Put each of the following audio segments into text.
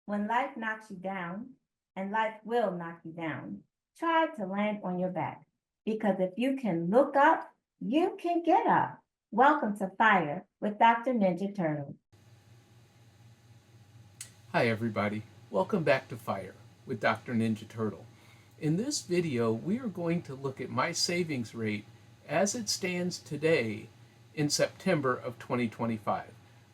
When life knocks you down, and life will knock you down, try to land on your back. Because if you can look up, you can get up. Welcome to Fire with Dr. Ninja Turtle. Hi everybody, welcome back to Fire with Dr. Ninja Turtle. In this video, we are going to look at my savings rate as it stands today in September of 2025.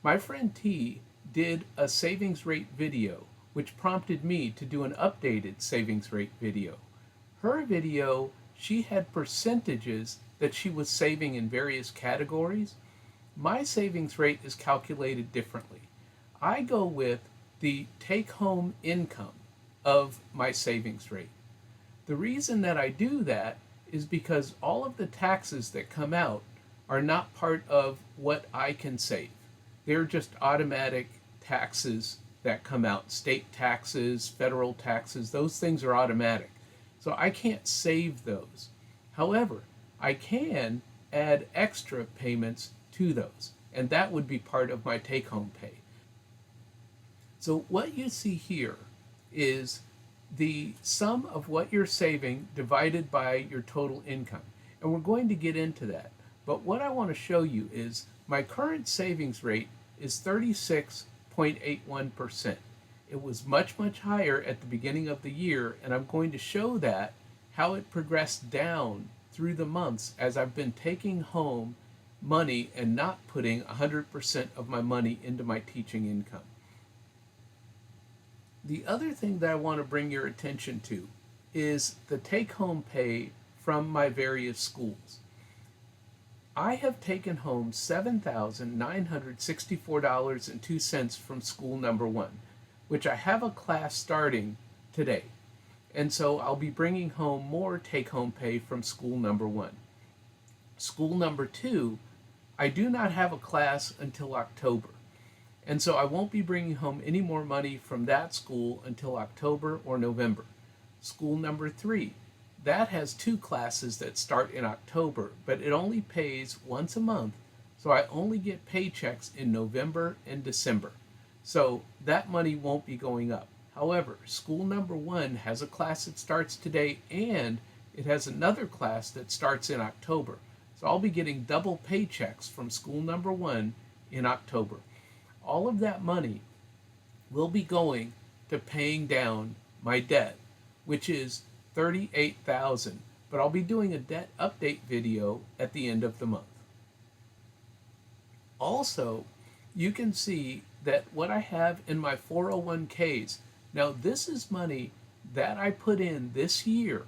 My friend T did a savings rate video, which prompted me to do an updated savings rate video. Her video, she had percentages that she was saving in various categories. My savings rate is calculated differently. I go with the take-home income of my savings rate. The reason that I do that is because all of the taxes that come out are not part of what I can save. They're just automatic taxes that come out. State taxes, federal taxes, those things are automatic. So I can't save those. However, I can add extra payments to those, and that would be part of my take-home pay. So what you see here is the sum of what you're saving divided by your total income. And we're going to get into that. But what I want to show you is my current savings rate is 36.81%. It was much, much higher at the beginning of the year, and I'm going to show that how it progressed down through the months as I've been taking home money and not putting 100% of my money into my teaching income. The other thing that I want to bring your attention to is the take-home pay from my various schools. I have taken home $7,964.02 from school number 1, which I have a class starting today. And so I'll be bringing home more take-home pay from school number 1. School number 2, I do not have a class until October. And so I won't be bringing home any more money from that school until October or November. School number 3, that has 2 classes that start in October, but it only pays once a month, so I only get paychecks in November and December. So that money won't be going up. However, school number 1 has a class that starts today, and it has another class that starts in October. So I'll be getting double paychecks from school number 1 in October. All of that money will be going to paying down my debt, which is $38,000, but I'll be doing a debt update video at the end of the month. Also, you can see that what I have in my 401ks, now this is money that I put in this year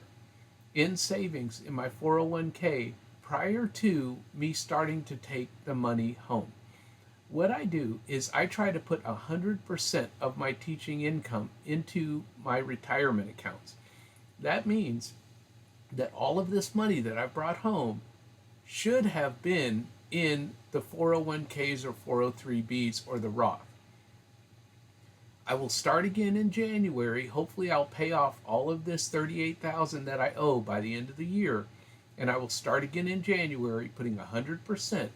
in savings in my 401k prior to me starting to take the money home. What I do is I try to put 100% of my teaching income into my retirement accounts. That means that all of this money that I've brought home should have been in the 401ks or 403bs or the Roth. I will start again in January. Hopefully I'll pay off all of this $38,000 that I owe by the end of the year, and I will start again in January putting 100%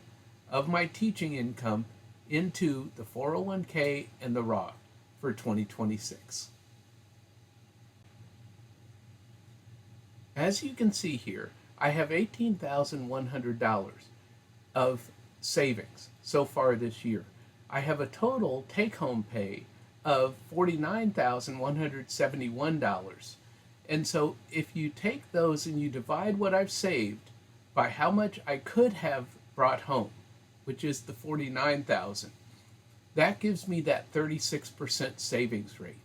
of my teaching income into the 401k and the Roth for 2026. As you can see here, I have $18,100 of savings so far this year. I have a total take-home pay of $49,171. And so if you take those and you divide what I've saved by how much I could have brought home, which is the $49,000, that gives me that 36% savings rate.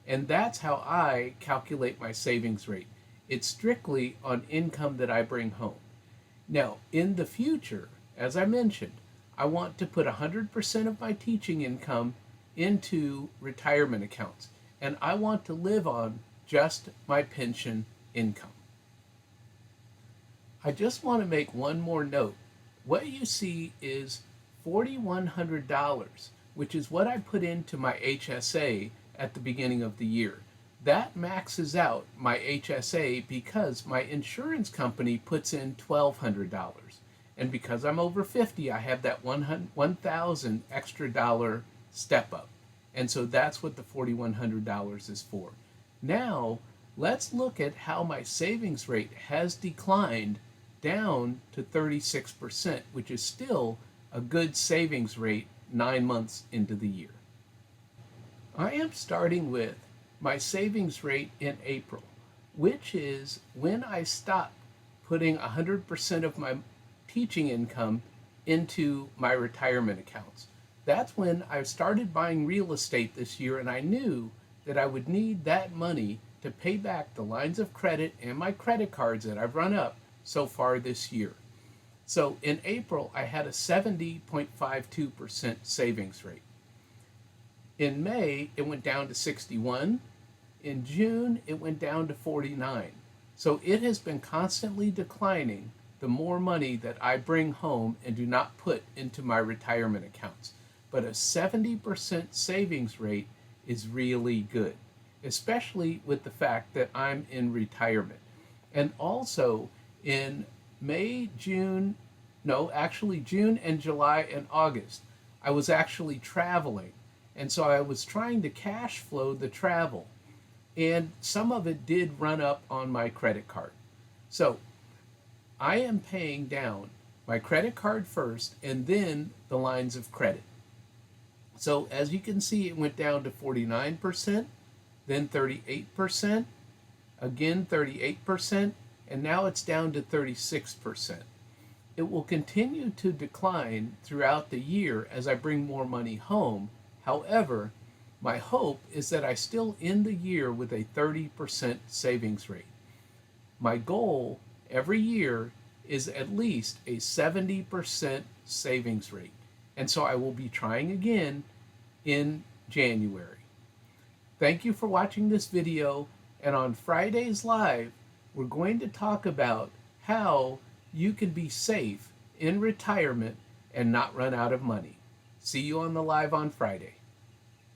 And that's how I calculate my savings rate. It's strictly on income that I bring home. Now, in the future, as I mentioned, I want to put 100% of my teaching income into retirement accounts, and I want to live on just my pension income. I just want to make one more note. What you see is $4,100, which is what I put into my HSA at the beginning of the year. That maxes out my HSA because my insurance company puts in $1,200. And because I'm over 50, I have that $1,000 extra dollar step up. And so that's what the $4,100 is for. Now, let's look at how my savings rate has declined down to 36%, which is still a good savings rate 9 months into the year. I am starting with my savings rate in April, which is when I stopped putting 100% of my teaching income into my retirement accounts. That's when I started buying real estate this year, and I knew that I would need that money to pay back the lines of credit and my credit cards that I've run up so far this year. So in April, I had a 70.52% savings rate. In May, it went down to 61. In June, it went down to 49. So it has been constantly declining the more money that I bring home and do not put into my retirement accounts. But a 70% savings rate is really good, especially with the fact that I'm in retirement. And also in June and July and August, I was actually traveling. And so I was trying to cash flow the travel. And some of it did run up on my credit card. So I am paying down my credit card first and then the lines of credit. So as you can see, it went down to 49%, then 38%, again 38%, and now it's down to 36%. It will continue to decline throughout the year as I bring more money home. However, my hope is that I still end the year with a 30% savings rate. My goal every year is at least a 70% savings rate. And so I will be trying again in January. Thank you for watching this video. And on Friday's Live, we're going to talk about how you can be safe in retirement and not run out of money. See you on the live on Friday.